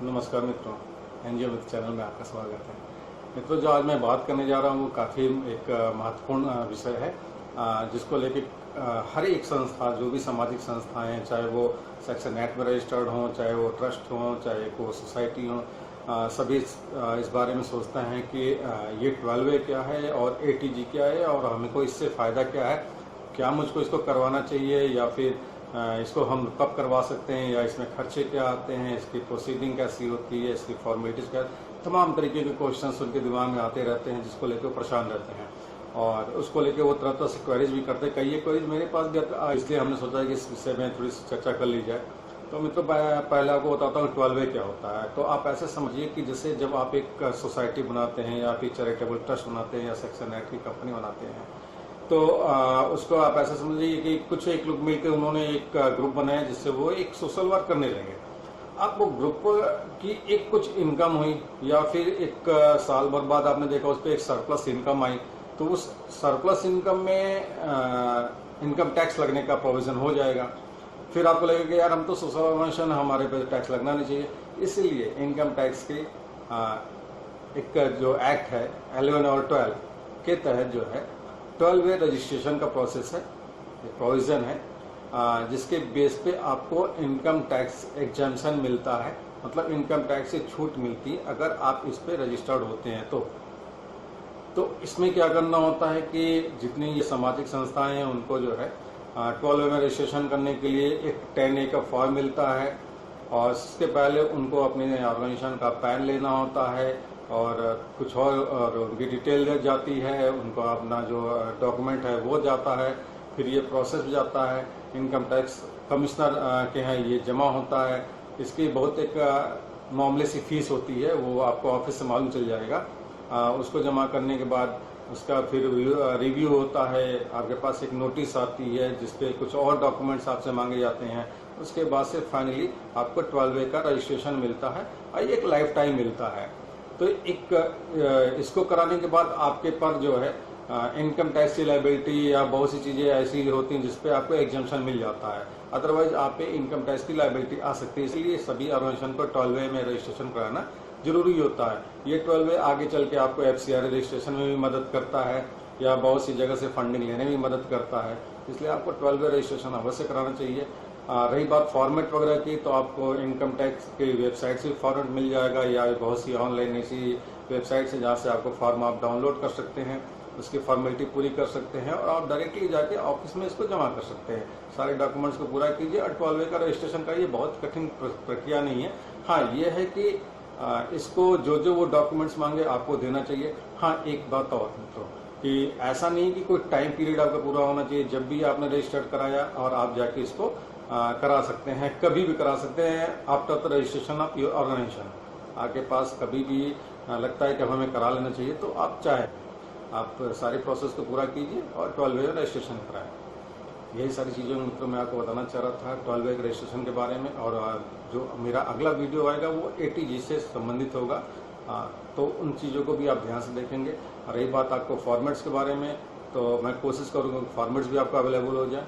नमस्कार मित्रों, एनजीओ मित्र चैनल में आपका स्वागत है। मित्रों, जो आज मैं बात करने जा रहा हूँ वो काफ़ी एक महत्वपूर्ण विषय है, जिसको लेके हर एक संस्था, जो भी सामाजिक संस्थाएं हैं, चाहे वो सेक्शन 8 में रजिस्टर्ड हों, चाहे वो ट्रस्ट हों, चाहे वो सोसाइटी हों, सभी इस बारे में सोचते हैं कि ये 12A क्या है और ATG क्या है और हमको इससे फ़ायदा क्या है, क्या मुझको इसको करवाना चाहिए या फिर इसको हम कब करवा सकते हैं, या इसमें खर्चे क्या आते हैं, इसकी प्रोसीडिंग कैसी होती है, इसकी फॉर्मेलिटीज़ क्या, तमाम तरीके के क्वेश्चंस उनके दिमाग में आते रहते हैं, जिसको लेकर वो परेशान रहते हैं और उसको लेकर वो तरह तरह से क्वेरीज भी करते हैं। कई क्वेरीज मेरे पास भी इसलिए हमने सोचा कि इस विषय में थोड़ी सी चर्चा कर ली जाए। तो मित्रों, पहले आपको बताता हूँ 12A क्या होता है। तो आप ऐसे समझिए कि जैसे जब आप एक सोसाइटी बनाते हैं या फिर चैरिटेबल ट्रस्ट बनाते हैं या सेक्शन 8 की कंपनी बनाते हैं, तो उसको आप ऐसा समझिए कि कुछ एक लोग मिलकर उन्होंने एक ग्रुप बनाया जिससे वो एक सोशल वर्क करने लगे। अब वो ग्रुप की एक कुछ इनकम हुई या फिर एक साल भर बाद आपने देखा उस पर एक सरप्लस इनकम आई, तो उस सरप्लस इनकम में इनकम टैक्स लगने का प्रोविजन हो जाएगा। फिर आपको लगेगा कि यार हम तो सोशल ऑर्गेनाइजेशन, हमारे पे टैक्स लगना नहीं चाहिए। इसलिए इनकम टैक्स के एक जो एक्ट है 11 और 12 के तहत जो है 12A रजिस्ट्रेशन का प्रोसेस है, प्रोविजन है, जिसके बेस पे आपको इनकम टैक्स एग्जेम्पशन मिलता है, मतलब इनकम टैक्स से छूट मिलती है अगर आप इस पे रजिस्टर्ड होते हैं। तो इसमें क्या करना होता है कि जितनी ये सामाजिक संस्थाएं हैं उनको जो है 12A में रजिस्ट्रेशन करने के लिए एक 10A का फॉर्म मिलता है और इसके पहले उनको अपने ऑर्गेनाइजेशन का पैन लेना होता है और कुछ और उनकी डिटेल जाती है, उनको अपना जो डॉक्यूमेंट है वो जाता है, फिर ये प्रोसेस जाता है, इनकम टैक्स कमिश्नर के यहाँ ये जमा होता है। इसकी बहुत एक मामूली सी फीस होती है, वो आपको ऑफिस से मालूम चल जाएगा। उसको जमा करने के बाद उसका फिर रिव्यू होता है, आपके पास एक नोटिस आती है जिसपे कुछ और डॉक्यूमेंट्स आपसे मांगे जाते हैं। उसके बाद से फाइनली आपको 12A का रजिस्ट्रेशन मिलता है और एक लाइफ टाइम मिलता है। तो एक इसको कराने के बाद आपके पर जो है इनकम टैक्स की लायबिलिटी या बहुत सी चीज़ें ऐसी होती हैं जिसपे आपको एग्जेम्पशन मिल जाता है, अदरवाइज आप पे इनकम टैक्स की लायबिलिटी आ सकती है। इसलिए सभी ऑर्गेनाइजेशन को 12A में रजिस्ट्रेशन कराना जरूरी होता है। ये 12A आगे चल के आपको FCRA रजिस्ट्रेशन में भी मदद करता है या बहुत सी जगह से फंडिंग लेने में भी मदद करता है, इसलिए आपको 12A रजिस्ट्रेशन अवश्य कराना चाहिए। रही बात फॉर्मेट वगैरह की, तो आपको इनकम टैक्स की वेबसाइट से फॉर्मेट मिल जाएगा या बहुत सी ऑनलाइन ऐसी वेबसाइट से जहाँ से आपको फॉर्म आप डाउनलोड कर सकते हैं, उसकी फॉर्मेलिटी पूरी कर सकते हैं और आप डायरेक्टली जाके ऑफिस में इसको जमा कर सकते हैं। सारे डॉक्यूमेंट्स को पूरा कीजिए और 12A का रजिस्ट्रेशन का ये बहुत कठिन प्रक्रिया नहीं है। हाँ, ये है कि इसको जो वो डॉक्यूमेंट्स मांगे आपको देना चाहिए। हाँ, एक बात और मित्रों, कि ऐसा नहीं कि कोई टाइम पीरियड आपका पूरा होना चाहिए। जब भी आपने रजिस्टर्ड कराया और आप जाके इसको करा सकते हैं, कभी भी करा सकते हैं after the registration of your organisation. आपके पास कभी भी लगता है कि हमें करा लेना चाहिए तो आप चाहे आप सारे प्रोसेस को पूरा कीजिए और 12A रजिस्ट्रेशन कराएं। यही सारी चीज़ें मित्रों मैं आपको बताना चाह रहा था 12A के रजिस्ट्रेशन के बारे में। और जो मेरा अगला वीडियो आएगा वो ATG से संबंधित होगा, तो उन चीज़ों को भी आप ध्यान से देखेंगे। रही बात आपको फॉर्मेट्स के बारे में, तो मैं कोशिश करूँगा फॉर्मेट्स भी आपको अवेलेबल हो जाए।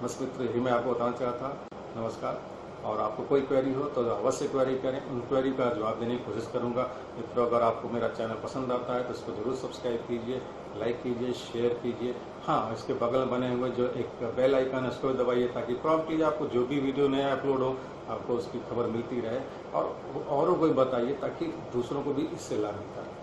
बस मित्र, यही मैं आपको बताना चाह रहा था। नमस्कार। और आपको कोई क्वेरी हो तो अवश्य क्वेरी करें, उन क्वेरी का जवाब देने की कोशिश करूंगा। मित्रों, अगर आपको मेरा चैनल पसंद आता है तो इसको जरूर सब्सक्राइब कीजिए, लाइक कीजिए, शेयर कीजिए। हाँ, इसके बगल बने हुए जो एक बेल आइकन है उसको भी दबाइए ताकि प्रॉम्प्टली आपको जो भी वीडियो नया अपलोड हो आपको उसकी खबर मिलती रहे और औरों को भी बताइए ताकि दूसरों को भी इससे लाभ मिलता रहे।